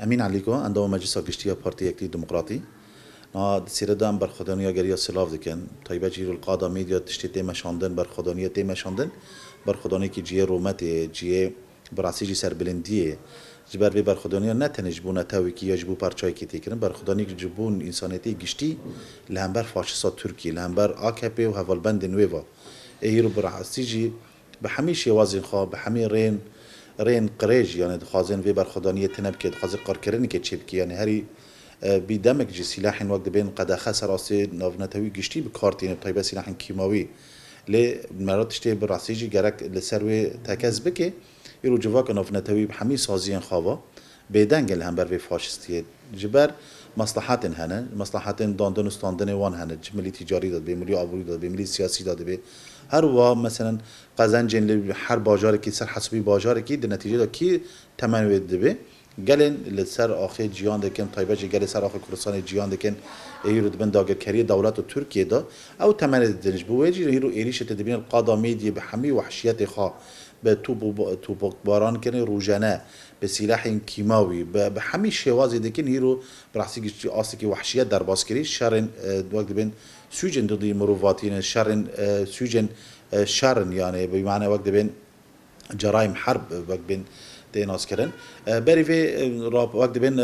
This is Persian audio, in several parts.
امین علیکو اندام مجلس گشتیا پارتی اکتی دموکراتی نا سیردان بر خدانیا گریا سلاف دکن تایبه جیرو القادا میدیا تشتی تیم شاندن بر خدانیا تیم شاندن بر خدانی کی جیه رومت جیه براسی جی سر بلندیه جبر بی بر خدانیا نه تنج بو نتاوی کی یجبو پرچای کی تکرن بر خدانی کی جبون انسانیتی گشتی لهمبر فاشیستا ترکی لهمبر AKP و هوالبند نویوا ایرو براسی جی به همیشه وازن خواه به همه رین قریج یعنی دخوازن وی برخدانی تنب که دخواز قارکرنی که چیب کی یعنی هری بیدمک جی سلاح وقت بین قداخه سراسی نافنتوی گشتی به کارتین طیبه سلاح کیماوی لی مرات شتی براسی جی گرک لسروی تکز بکه یرو جواک نافنتوی همی سازین خوا بیدنگل هم بر وی فاشستی جبر مصلحات هنه مصلحات داندن استاندن وان هنه جملی تجاری داد به ملی آبروی داد به ملی سیاسی داد به هر وا مثلا قزنجین لی هر باجار کی سر حسبی باجار کی در نتیجه دا کی تمنوید دبه گلن لسر آخه جیان دکن طیبه جی گل سر آخه کردستان جیان دکن ایرو دبن داگر کری دولت و ترکیه دا او تمن دنج بوجی ایرو ایریش تدبین القادا میدی به همی وحشیت خوا به توپ باران کنه روزانه به سلاح کیماوی به همین شوازی دکن هیرو براستی که آستی که وحشیت در باسکری شرن وقت بین سوجن دودی مروفاتین شرن سوجن شرن یعنی به معنی وقت بین جرائم حرب وقت بین تناس کردن بری في وقت بين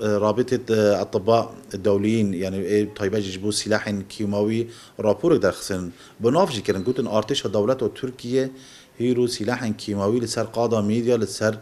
رابطة الأطباء الدوليين يعني طيبة يجيبوا سلاح كيماوي رابور درخسن بنافجي كرن قلت إن أرتش دولته تركيا هيرو سلاح كيماوي لسر قادة ميديا لسر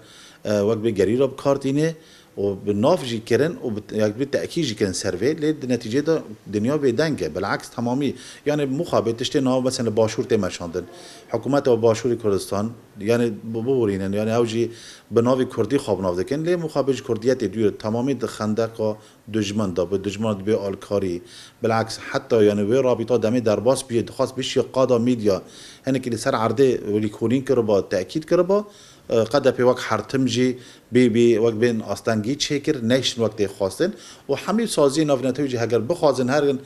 وقت بجريرة بكارتينه وبالنافجي كرن وبالتأكيد كرن سيرفي للنتيجة ده دنيا بدنجة بالعكس تمامي يعني مخابئ تشتي إنه مثلا باشور تمشاندن حكومات باشور كردستان يعني بورين يعني أوجي بناوي كردي خاب ناف دكن ليه مخابئ كرديات دور تمامي خندق دجمن ده بدجمن به آلکاری بالعكس حتى يعني وی رابطه دمی درباس بیاد خاص بشی قادا میدیا هنی که سر عرضه ولی کورین کربا تأکید کربا قد في وقت حرتمجي بي وقت بين أستانجي تشكر نيشن وقت خواستن وحمي سازي نافنتوجي هجر بخوازن هرن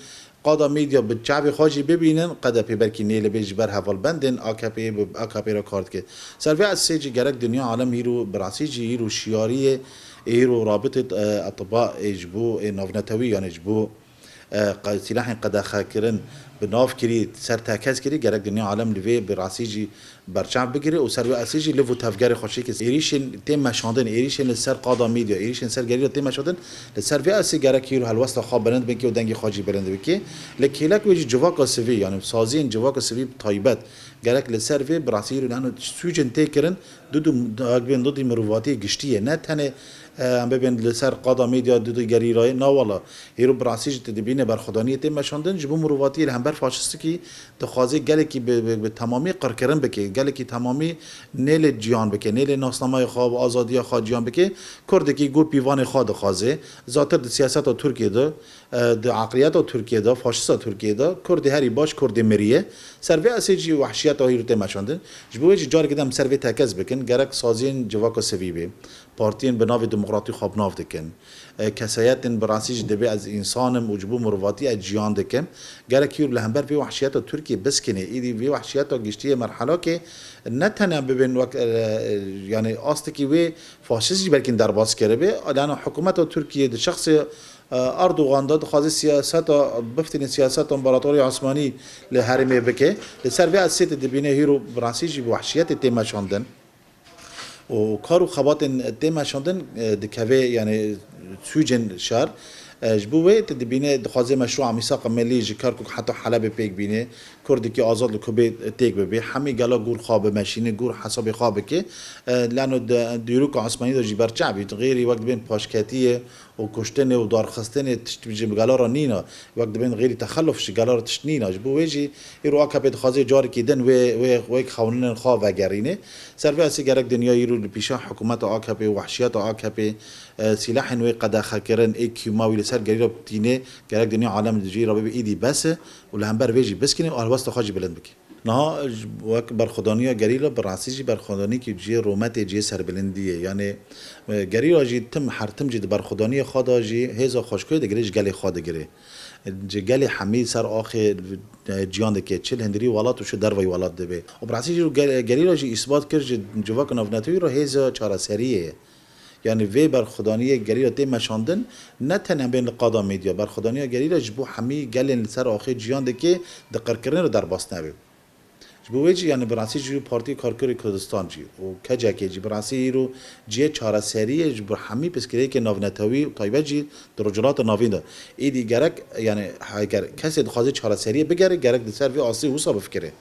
قادا ميديا بالشعب خاجي ببينن قد في بركي نيل بيج بر هفال بندن AKP را کارت که سرفي السيجي جرك دنيا عالم هيرو براسيجي هيرو شيارية هيرو رابطة أطباء يجبو نافنتوي يعني يجبو سلاح قد خاكرن بناف كري سر تاكز كري جرك دنيا عالم لفي براسيجي برچم بگیره و سر و اسیجی لو تفگر خوشی که ایریشن تیم مشاندن ایریشن سر قادا میدیا ایریشن سر گری تیم مشاندن لسر و اسی گره کیرو هلوست خواب برند بکی و دنگی خاجی برند بکی لکیلک ویجی جواک سوی یعنی سازین جواک سوی تایبت گرک لسر و براسیرو لانو سوجن تکرن دو دی مروواتی گشتیه نه تنه ام ببین لسر قادا میدیا دو گری رای نه والا هیرو براسیج تدبین بر خدانی تیم مشاندن جبو مروواتی هم بر فاشستی کی تخازی گله کی به تمامی قرکرن بکی گله کی تمامی نیل جیان بکه نیل ناسنامه خواب آزادی خواه جیان بکه کرده کی گور پیوان خواه خازه ذاتر د سیاست ترکیه ده د عقلیت ترکیه ده فاشیست ترکیه ده کرده هری باش کرده مریه سروی اسیجی وحشیت هیرو تماشاندن جبوی جار کدام سروی تکز بکن گرک سازین جواک سویبه پارتین به ناو دموکراتی خواب ناو دکن کسایت براسیج دبی از انسانم وجبو مرواتی از جیان دکن گرک هیرو لهمبر وی وحشیت ترکیه بسکنه ایدی وی وحشیت گشتی مرحله که نه تنها ببین وقت يعني آستکی وی فاشیستی بلکه در باز کرده به لأن حکومت ترکیه د شخص اردوغان داد خواهد سیاست بفتن سیاست امپراتوری عثمانی لهرمه بکه لسر وی از سیت دبینه هیرو براسیجی وحشیت تیم شاندن و کارو خبات تیم شاندن دکوه یعنی سوجن شهر جبوه تدبینه دخوازه مشروع میثاق ملی جکار کو حتی حلب پیک بینه کردی که آزاد لکوبه تیک ببی همه گلا گور خواب ماشینه گور حساب خواب که لانو دیروک عثمانی دا جبر چعبی غیری وقت بین پاشکتیه و کشتن و دارخستن تشتیج گلا را نینا وقت بین غیری تخلف ش گلا را تشنینا جبوه جی ایرو AKP دخوازه جاری کردن و خونن خواب وگرینه سرفی اسی گرک دنیا ایرو پیشا حکومت AKP وحشیت AKP سلاح و قد خکرن ایکیماوی سر گری را بتینه گرک دنیا عالم دجی را به ایدی بس و هم بر ویجی بس کنه و الواسط خاجی بلند بکی نه وقت برخدانیا گری را براسیجی برخدانی که جی رومت جی سر بلندیه یعنی گری را جی تم حرتم جی برخدانی خدا جی هزا خوشکوی دگریش گلی خدا گری جگلی حمی سر آخر جیان دکه چل هندری ولات و شو در وی ولات دبی و براسیجی گری را جی اثبات کرد جواک نافنتوی را هزا چهار سریه یعنی وی برخودانی گری را تی مشاندن نه تنها بین قادا میدیا برخودانی گری را جبو همی گلن سر آخر جیان ده که دقر کردن رو در باس نبود جبو جی یعنی برانسی جو پارتی کارکر کردستان جی و کجا که جی برانسی رو جی چهار سری جبو همی پسکری که ناونتاوی تایبه جی در رجلات ناوین ده ایدی گرک یعنی اگر کسی دخوازی چهار سری بگره گرک دسر وی آسی حساب فکره